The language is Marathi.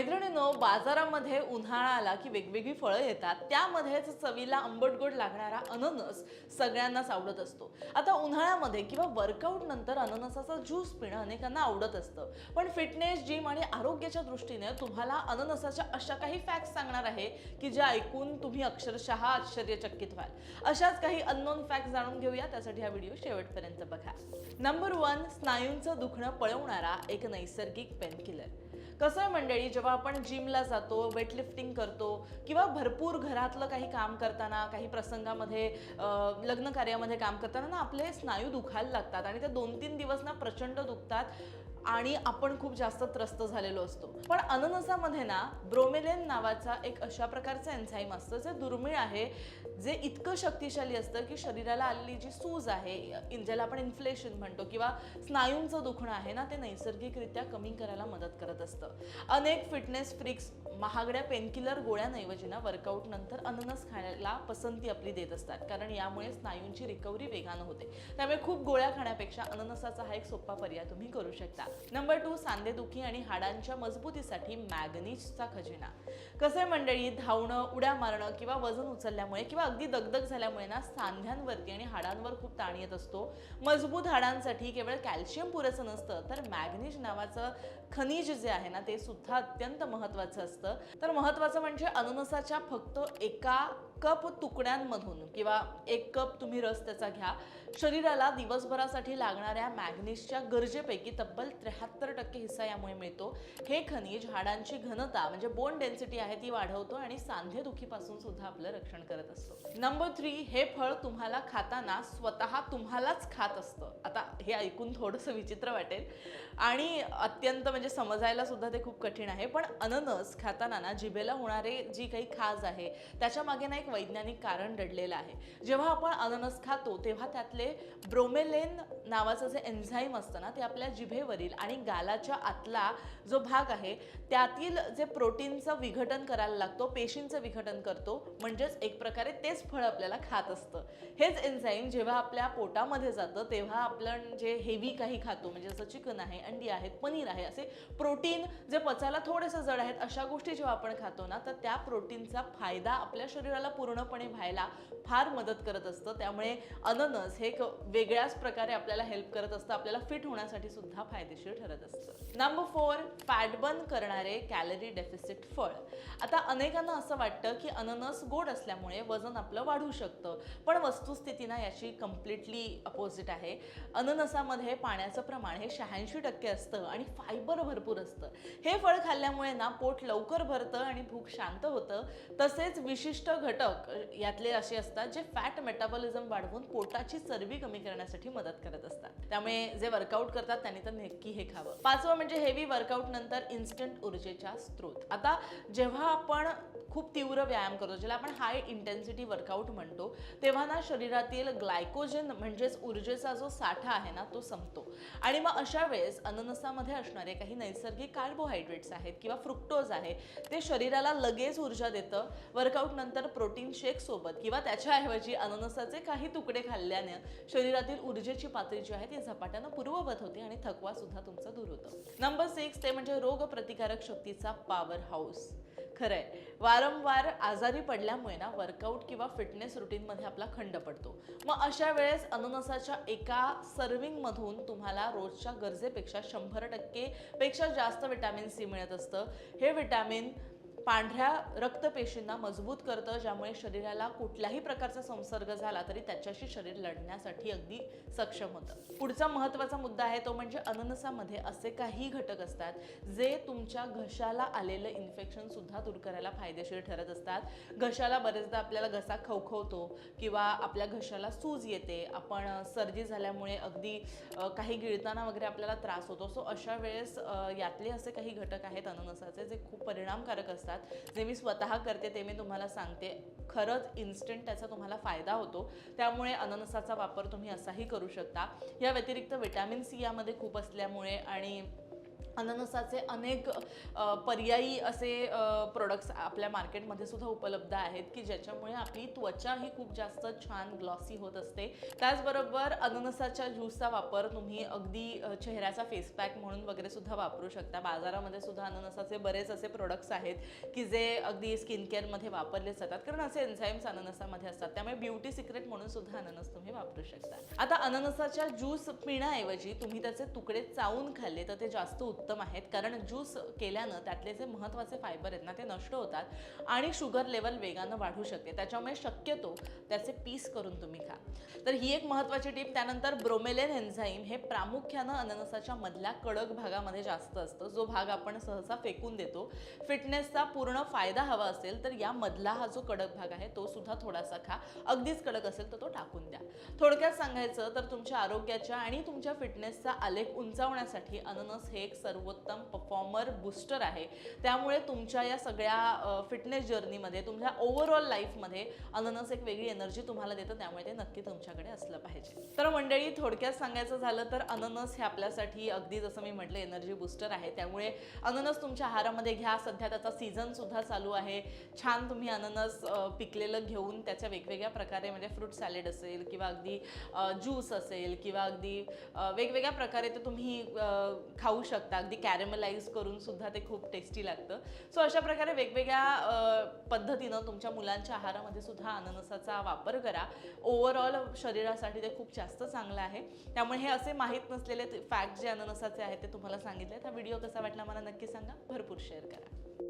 मैत्रिणींनो, बाजारामध्ये उन्हाळा आला की वेगवेगळी फळं येतात. त्यामध्येच चवीला आंबट गोड लागणारा अननस सगळ्यांनाच आवडत असतो. आता उन्हाळ्यामध्ये किंवा वर्कआउट नंतर अननसाचा ज्यूस पिणं अनेकांना आवडत असतं. पण फिटनेस, जिम आणि आरोग्याच्या दृष्टीने तुम्हाला अननसाच्या अशा काही फॅक्ट्स सांगणार आहे की ज्या ऐकून तुम्ही अक्षरशः आश्चर्यचकित व्हाल. अशाच काही अननोन फॅक्ट्स जाणून घेऊया. त्यासाठी हा व्हिडिओ शेवटपर्यंत बघा. नंबर 1, स्नायूंचं दुखणं पळवणारा एक नैसर्गिक पेनकिलर. कसं आहे मंडळी, जेव्हा आपण जिमला जातो, वेटलिफ्टिंग करतो किंवा भरपूर घरातलं काही काम करताना, काही प्रसंगामध्ये लग्न कार्यामध्ये काम करताना ना आपले स्नायू दुखायला लागतात आणि ते 2-3 दिवस ना प्रचंड दुखतात आणि आपण खूप जास्त त्रस्त झालेलो असतो. पण अननसामध्ये ना ब्रोमेलिन नावाचा एक अशा प्रकारचं एन्झाईम असतं जे दुर्मिळ आहे, जे इतकं शक्तिशाली असतं की शरीराला आलेली जी सूज आहे, ज्याला आपण इन्फ्लेशन म्हणतो किंवा स्नायूंचं दुखणं आहे ना, ते नैसर्गिकरित्या कमी करायला मदत करत असतं. अनेक फिटनेस फ्रिक्स महागड्या पेनकिलर गोळ्यांऐवजी ना वर्कआउट नंतर अननस खाण्याला पसंती आपली देत असतात, कारण यामुळे स्नायूंची रिकव्हरी वेगानं होते. त्यामुळे खूप गोळ्या खाण्यापेक्षा अननसाचा हा एक सोपा पर्याय तुम्ही करू शकता. नंबर 2, सांधेदुखी आणि हाडांच्या मजबूतीसाठी मॅग्नीजचा खजिना. कसं आहे मंडळी, धावणं, उड्या मारणं किंवा वजन उचलल्यामुळे किंवा अगदी दगदग झाल्यामुळे ना सांध्यांवरती आणि हाडांवर खूप ताण येत असतो. मजबूत हाडांसाठी केवळ कॅल्शियम पुरेसं नसतं, तर मॅग्नीज नावाचं खनिज जे आहे ना, ते सुद्धा अत्यंत महत्त्वाचं असतं. तर महत्त्वाचं म्हणजे अननसाच्या फक्त एका कप तुकड्यांमधून किंवा 1 कप तुम्ही रस त्याचा घ्या, शरीराला दिवसभरासाठी लागणाऱ्या मॅग्नीजच्या गरजेपैकी तब्बल 73% हिस्सा यामुळे मिळतो. हे खनिज हाडांची घनता म्हणजे बोन डेन्सिटी आहे ती वाढवतो आणि सांधेदुखीपासून सुद्धा आपलं रक्षण करत असतो. नंबर 3, हे फळ तुम्हाला खाताना स्वतः तुम्हालाच खात असतं. आता हे ऐकून थोडंसं विचित्र वाटेल आणि अत्यंत म्हणजे समजायला सुद्धा ते खूप कठीण आहे, पण अननस खाताना ना जिभेला होणारे जी काही खाज आहे त्याच्या मागे ना एक वैज्ञानिक कारण दडलेलं आहे. जेव्हा आपण अननस खातो तेव्हा त्यातले ब्रोमेलिन नावाचं जे एन्झाईम असतं ना, ते आपल्या जिभेवरील आणि गालाच्या आतला जो भाग आहे त्यातील जे प्रोटीनचं विघटन करायला लागतो, पेशींचं विघटन करतो, म्हणजेच एक प्रकारे तेच फळ आपल्याला खात असतं. हेच एन्झाईम जेव्हा आपल्या पोटामध्ये जातं तेव्हा आपलं जे हेवी काही खातो, म्हणजे जसं चिकन आहे, अंडी आहेत, पनीर आहे, असे प्रोटीन जे पचायला थोडेसे जड आहेत, अशा गोष्टी जेव्हा आपण खातो ना, तर त्या प्रोटीनचा फायदा आपल्या शरीराला पूर्णपणे व्हायला फार मदत करत असतं. त्यामुळे अननस हे एक वेगळ्याच प्रकारे आपल्याला हेल्प करत असतं, आपल्याला फिट होण्यासाठी सुद्धा फायदेशीर ठरत असतं. नंबर 4, फॅट बर्न करणारे कॅलरी डेफिसिट फळ. आता अनेकांना असं वाटतं की अननस गोड असल्यामुळे वजन आपलं वाढू शकतं, पण वस्तुस्थिती ना याची कम्प्लिटली अपोजिट आहे. अननसामध्ये पाण्याचं प्रमाण हे 86% असतं आणि फायबर भरपूर असतं. हे फळ खाल्ल्यामुळे ना पोट लवकर भरतं आणि भूक शांत होतं. तसेच विशिष्ट घटक यातले असे असतात जे फॅट मेटाबॉलिझम वाढवून पोटाची चरबी कमी करण्यासाठी मदत करत असतात. त्यामुळे जे वर्कआउट करतात त्यांनी तर नक्की हे खावं. 5वं म्हणजे हेवी वर्कआउट नंतर इन्स्टंट ऊर्जेचा स्रोत. आता जेव्हा आपण खूप तीव्र व्यायाम करतो, ज्याला आपण हाय इंटेन्सिटी वर्कआउट म्हणतो, तेव्हा ना शरीरातील ग्लायकोजन म्हणजेच ऊर्जेचा जो साठा आहे ना तो संपतो आणि मग अशा वेळेस अननसामध्ये असणारे काही नैसर्गिक कार्बोहायड्रेट्स आहेत किंवा फ्रुक्टोज आहे, ते शरीराला लगेच ऊर्जा देतं. वर्कआउट नंतर प्रोटीन शेक सोबत किंवा त्याच्याऐवजी अननसाचे काही तुकडे खाल्ल्याने शरीरातील ऊर्जेची पातळी जी आहे ती झपाट्यानं पूर्ववत होते आणि थकवा सुद्धा तुमचा दूर होतो. नंबर 6, ते म्हणजे रोगप्रतिकारक शक्तीचा पॉवर हाऊस. खरंय, वारंवार आजारी पडल्यामुळे ना वर्कआउट किंवा फिटनेस रुटीनमध्ये आपला खंड पडतो. मग अशा वेळेस अननसाच्या एका सर्विंगमधून तुम्हाला रोजच्या गरजेपेक्षा 100% पेक्षा जास्त व्हिटॅमिन सी मिळत असतं. हे व्हिटॅमिन पांढऱ्या रक्तपेशींना मजबूत करतं, ज्यामुळे शरीराला कुठल्याही प्रकारचा संसर्ग झाला तरी त्याच्याशी शरीर लढण्यासाठी अगदी सक्षम होतं. पुढचा महत्त्वाचा मुद्दा आहे तो म्हणजे अननसामध्ये असे काही घटक असतात जे तुमच्या घशाला आलेलं इन्फेक्शन सुद्धा दूर करायला फायदेशीर ठरत असतात. घशाला बरेचदा आपल्याला घसा खवखवतो किंवा आपल्या घशाला सूज येते, आपण सर्दी झाल्यामुळे अगदी काही गिळताना वगैरे आपल्याला त्रास होतो. सो अशा वेळेस यातले असे काही घटक आहेत अननसाचे जे खूप परिणामकारक असतात. जे मी स्वतः करते ते मी तुम्हाला सांगते. खरंच इन्स्टंट त्याचा तुम्हाला फायदा होतो. त्यामुळे अननसाचा वापर तुम्ही असाही करू शकता. या व्यतिरिक्त व्हिटॅमिन सी यामध्ये खूप असल्यामुळे आणि अननसाचे अनेक पर्यायी असे प्रोडक्ट्स आपल्या मार्केटमध्ये सुद्धा उपलब्ध आहेत की ज्याच्यामुळे आपली त्वचा ही खूप जास्त छान ग्लॉसी होत असते. त्याचबरोबर अननसाच्या ज्यूसचा वापर तुम्ही अगदी चेहऱ्याचा फेस पॅक म्हणून वगैरे सुद्धा वापरू शकता. बाजारामध्ये सुद्धा अननसाचे बरेच असे प्रोडक्ट्स आहेत की जे अगदी स्किन केअरमध्ये वापरले जातात, कारण असे एन्झाईम्स अननसामध्ये असतात. त्यामुळे ब्युटी सिक्रेट म्हणून सुद्धा अननस तुम्ही वापरू शकता. आता अननसाच्या ज्यूस पिण्याऐवजी तुम्ही त्याचे तुकडे चावून खाल्ले तर ते जास्त उत्तम आहेत, कारण ज्यूस केल्यानं त्यातले जे महत्त्वाचे फायबर आहेत ना ते नष्ट होतात आणि शुगर लेवल वेगानं वाढू शकते. त्याच्यामुळे शक्यतो त्याचे पीस करून तुम्ही खा. तर ही एक महत्त्वाची टीप. त्यानंतर ब्रोमेलेन एन्झाईम हे प्रामुख्यानं अननसाच्या मधल्या कडक भागामध्ये जास्त असतं, जो भाग आपण सहसा फेकून देतो. फिटनेसचा पूर्ण फायदा हवा असेल तर या मधला हा जो कडक भाग आहे तो सुद्धा थोडासा खा. अगदीच कडक असेल तर तो टाकून द्या. थोडक्यात सांगायचं तर तुमच्या आरोग्याच्या आणि तुमच्या फिटनेसचा आलेख उंचावण्यासाठी अननस हे एक सर्वोत्तम परफॉर्मर बूस्टर आहे. त्यामुळे तुमच्या या सगळ्या फिटनेस जर्नीमध्ये, तुमच्या ओव्हरऑल लाईफमध्ये अननस एक वेगळी एनर्जी तुम्हाला देतं. त्यामुळे ते नक्की तुमच्याकडे असलं पाहिजे. तर मंडळी, थोडक्यात सांगायचं झालं तर अननस हे आपल्यासाठी अगदी जसं मी म्हटलं एनर्जी बूस्टर आहे. त्यामुळे अननस तुमच्या आहारामध्ये घ्या. सध्या त्याचा सीझन सुद्धा चालू आहे. छान तुम्ही अननस पिकलेलं घेऊन त्याच्या वेगवेगळ्या प्रकारे, म्हणजे फ्रूट सॅलेड असेल किंवा अगदी ज्यूस असेल किंवा अगदी वेगवेगळ्या प्रकारे ते तुम्ही खाऊ शकता. अगदी कॅरेमलाइज करून सुद्धा ते खूप टेस्टी लागतं. सो अशा प्रकारे वेगवेगळ्या पद्धतीनं तुमच्या मुलांच्या आहारामध्ये सुद्धा अननसाचा वापर करा. ओव्हरऑल शरीरासाठी ते खूप जास्त चांगलं आहे. त्यामुळे हे असे माहीत नसलेले फॅक्ट जे अननसाचे आहेत ते तुम्हाला सांगितले. हा व्हिडिओ कसा वाटला मला नक्की सांगा. भरपूर शेअर करा.